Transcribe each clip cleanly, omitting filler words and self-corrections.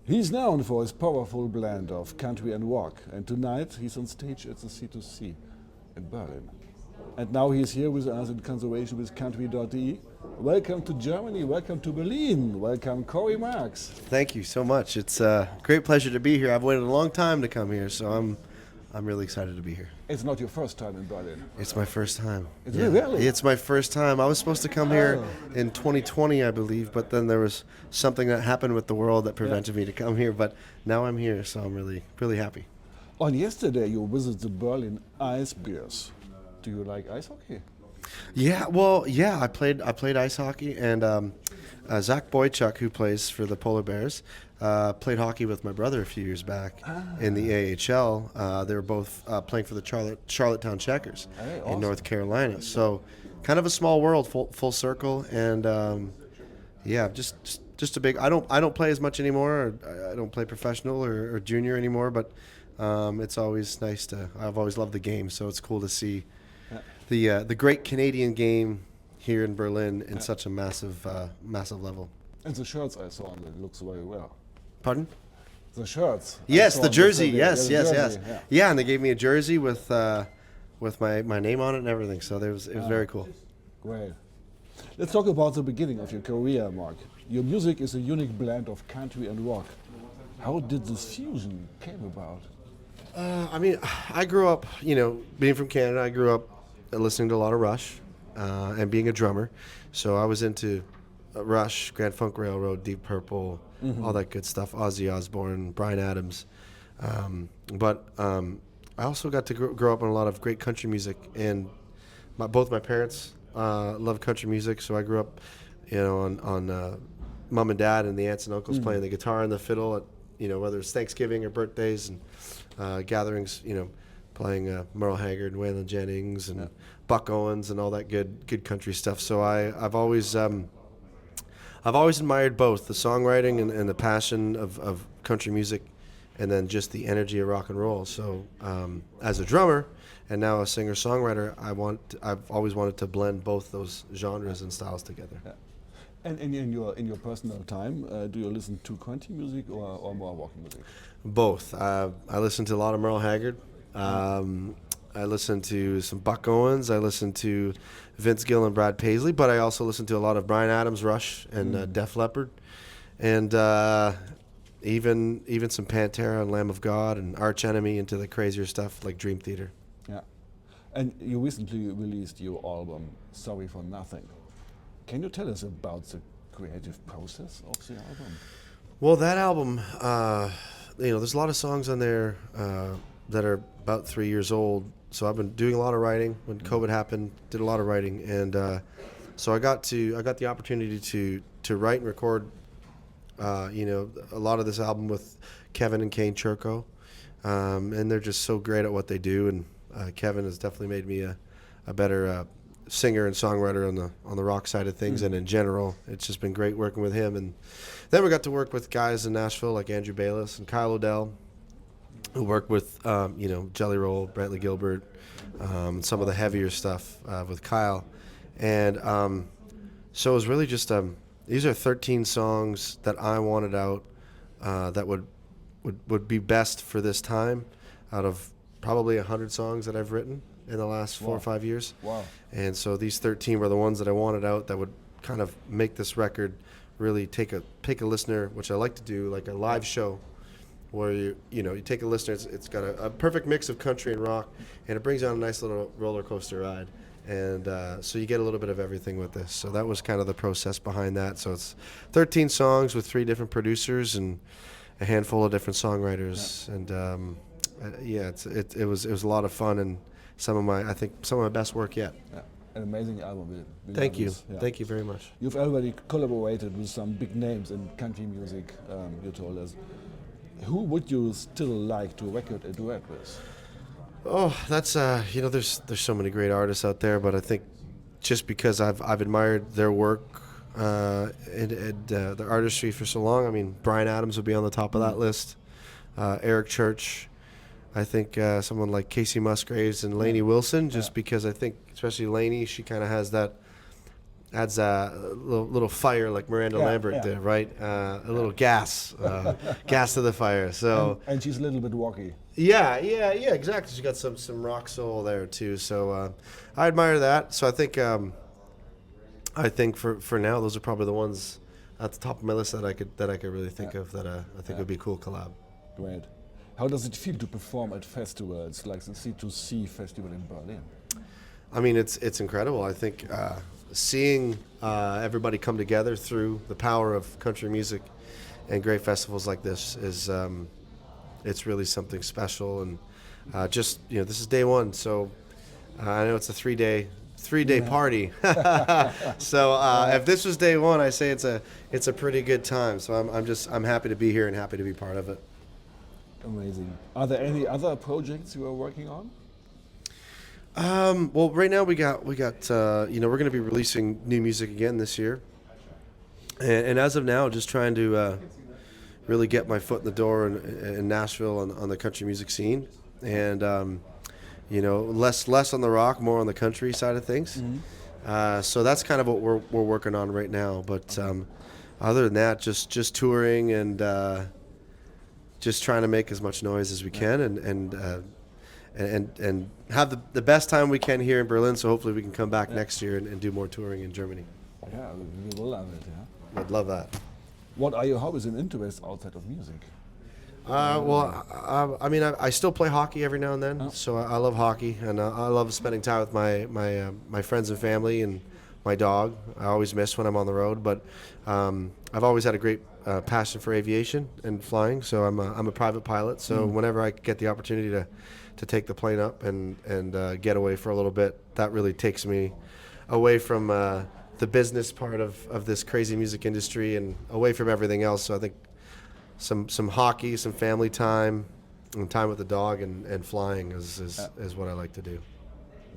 He's known for his powerful blend of country and rock, and tonight he's on stage at the C2C in Berlin. And now he's here with us in conservation with country.de. Welcome to Germany, welcome to Berlin, welcome Cory Marks. Thank you so much. It's a great pleasure to be here. I've waited a long time to come here, so I'm really excited to be here. It's not your first time in Berlin. It's my first time. Is it really? It's my first time. I was supposed to come here in 2020, I believe, but then there was something that happened with the world that prevented me to come here. But now I'm here, so I'm really happy. On yesterday you visited the Berlin Ice Bears. Do you like ice hockey? I played ice hockey, and Zach Boychuk, who plays for the Polar Bears, played hockey with my brother a few years back in the AHL. They were both playing for the Charlottetown Checkers in North Carolina. So, kind of a small world, full circle, and just a big. I don't play as much anymore. I don't play professional or junior anymore, but it's always nice to. I've always loved the game, so it's cool to see the great Canadian game here in Berlin in such a massive level. And the shirts I saw, it looks very well. Pardon? The shirts. Yes, the jersey. Yes. Jersey, Yeah, and they gave me a jersey with my name on it and everything. So it was very cool. Great. Let's talk about the beginning of your career, Mark. Your music is a unique blend of country and rock. How did this fusion came about? I grew up, being from Canada. I grew up listening to a lot of Rush and being a drummer. So I was into Rush, Grand Funk Railroad, Deep Purple, all that good stuff, Ozzy Osbourne, Bryan Adams. But I also got to grow up on a lot of great country music, and both my parents love country music, so I grew up, on mom and dad and the aunts and uncles playing the guitar and the fiddle at, whether it's Thanksgiving or birthdays and gatherings, playing Merle Haggard and Waylon Jennings and Buck Owens and all that good country stuff. So I've always admired both the songwriting and the passion of country music, and then just the energy of rock and roll. So as a drummer and now a singer-songwriter, I've always wanted to blend both those genres and styles together. Yeah. And in your personal time, do you listen to country music or more rock music? Both. I listen to a lot of Merle Haggard. I listen to some Buck Owens. I listen to Vince Gill and Brad Paisley, but I also listen to a lot of Bryan Adams, Rush, and Def Leppard, and even some Pantera and Lamb of God and Arch Enemy, into the crazier stuff like Dream Theater. Yeah, and you recently released your album "Sorry for Nothing." Can you tell us about the creative process of the album? Well, that album, there's a lot of songs on there that are about 3 years old. So I've been doing a lot of writing. When COVID happened, did a lot of writing, and so I got the opportunity to write and record, a lot of this album with Kevin and Kane Churko, and they're just so great at what they do. And Kevin has definitely made me a better singer and songwriter on the rock side of things, and in general, it's just been great working with him. And then we got to work with guys in Nashville like Andrew Bayless and Kyle O'Dell, who worked with Jelly Roll, Brantley Gilbert, some of the heavier stuff with Kyle, and so it was really just these are 13 songs that I wanted out that would be best for this time, out of probably 100 songs that I've written in the last 4 or 5 years. Wow! And so these 13 were the ones that I wanted out that would kind of make this record really take a listener, which I like to do, like a live show, where you take a listener. It's got a perfect mix of country and rock, and it brings on a nice little roller coaster ride, and so you get a little bit of everything with this. So that was kind of the process behind that. So it's 13 songs with 3 different producers and a handful of different songwriters, and it was a lot of fun, and some of my best work yet. Yeah. An amazing album. Thank you. Thank you very much. You've already collaborated with some big names in country music. You told us. Who would you still like to record a duet with? Oh, that's there's so many great artists out there, but I think just because I've admired their work and their artistry for so long, I mean, Bryan Adams would be on the top of that list. Eric Church, I think someone like Casey Musgraves and Lainey Wilson, just because I think, especially Lainey, she kind of has that adds a little fire like Miranda Lambert did, right? A little gas to the fire. So and she's a little bit walky. Yeah, exactly. She's got some rock soul there too. So I admire that. So I think for now those are probably the ones at the top of my list that I could really think of that I think would be a cool collab. Great. How does it feel to perform at festivals like the C2C Festival in Berlin? I mean, it's incredible. I think seeing everybody come together through the power of country music and great festivals like this is it's really something special. And just this is day one, so I know it's a three-day party. So if this was day one, I say it's a pretty good time. So I'm happy to be here and happy to be part of it. Amazing. Are there any other projects you are working on? Well, right now we got we're going to be releasing new music again this year, and as of now, just trying to really get my foot in the door in Nashville on the country music scene, and less on the rock, more on the country side of things. Mm-hmm. So that's kind of what we're working on right now. But other than that, just touring and just trying to make as much noise as we can, and have the best time we can here in Berlin. So hopefully we can come back next year and do more touring in Germany. Yeah, we will love it. Yeah, I'd love that. What are your hobbies and interests outside of music? I mean, I still play hockey every now and then. So I love hockey, and I love spending time with my friends and family and my dog. I always miss when I'm on the road, but I've always had a great passion for aviation and flying. So I'm a private pilot. So whenever I get the opportunity to take the plane up and get away for a little bit, that really takes me away from the business part of this crazy music industry and away from everything else. So I think some hockey, some family time, and time with the dog and flying is what I like to do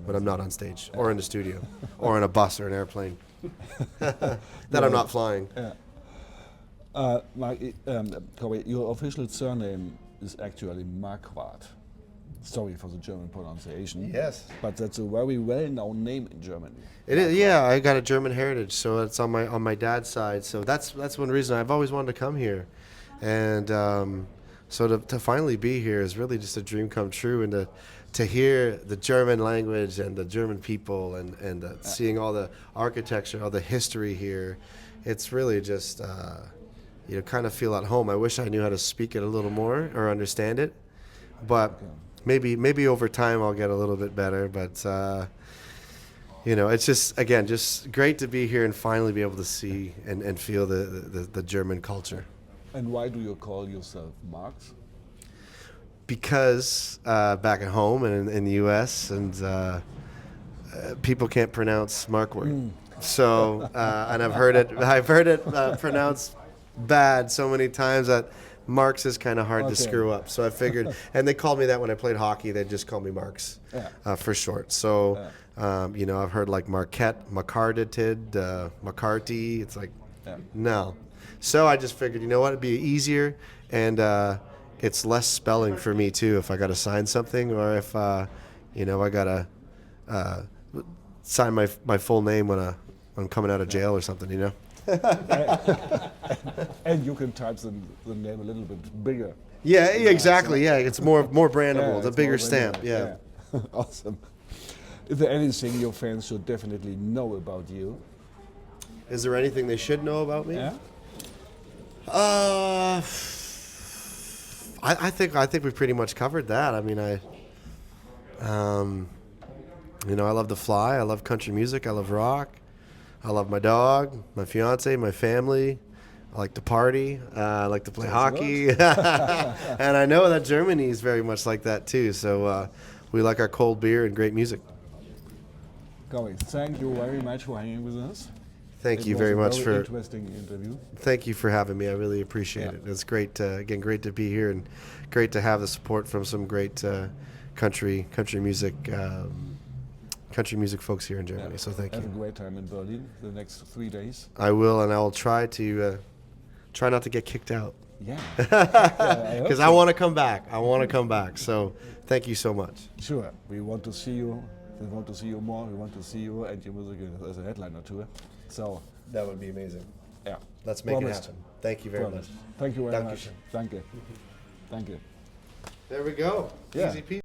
when I'm not on stage or in the studio or in a bus or an airplane that I'm not flying. Cory, your official surname is actually Marquardt. Sorry for the German pronunciation. Yes. But that's a very well-known name in Germany. It is, yeah. I got a German heritage, so it's on my dad's side. So that's one reason I've always wanted to come here, and so to finally be here is really just a dream come true, and to hear the German language and the German people and seeing all the architecture, all the history here, it's really just kind of feel at home. I wish I knew how to speak it a little more or understand it, but. Maybe over time I'll get a little bit better, but it's just great to be here and finally be able to see and feel the German culture. And why do you call yourself Marks? Because back at home and in the U.S. and people can't pronounce Mark word, so and I've heard it pronounced bad so many times that. Marks is kind of hard to screw up, so I figured, and they called me that when I played hockey. They'd just call me Marks for short. So, I've heard like Marquette, McCarted, McCarty. It's like, no. So I just figured, you know what, it'd be easier, and it's less spelling for me too if I got to sign something or if, I got to sign my full name when I'm coming out of jail or something, And you can type the name a little bit bigger. Yeah, exactly. Yeah, it's more brandable, the bigger stamp. Yeah. Awesome. Is there anything your fans should definitely know about you? Is there anything they should know about me? Yeah. I think we've pretty much covered that. I mean, I love to fly. I love country music. I love rock. I love my dog, my fiance, my family. I like to party. I like to play hockey. And I know that Germany is very much like that too. So we like our cold beer and great music. Cory, thank you very much for hanging with us. Thank you very much for interesting interview. Thank you for having me. I really appreciate it. It's great great to be here and great to have the support from some great country music folks here in Germany. So thank you. Have a great time in Berlin the next 3 days. I will, and I will try not to get kicked out. Yeah. Because I want to come back. So thank you so much. Sure. We want to see you. We want to see you more. We want to see you and your music as a headliner tour. So, That would be amazing. yeah. Let's make Promised. it happen. Thank you very Promised. much. Thank you very Dankeschön. much. Danke. Danke. There we go. Yeah. Easy peasy.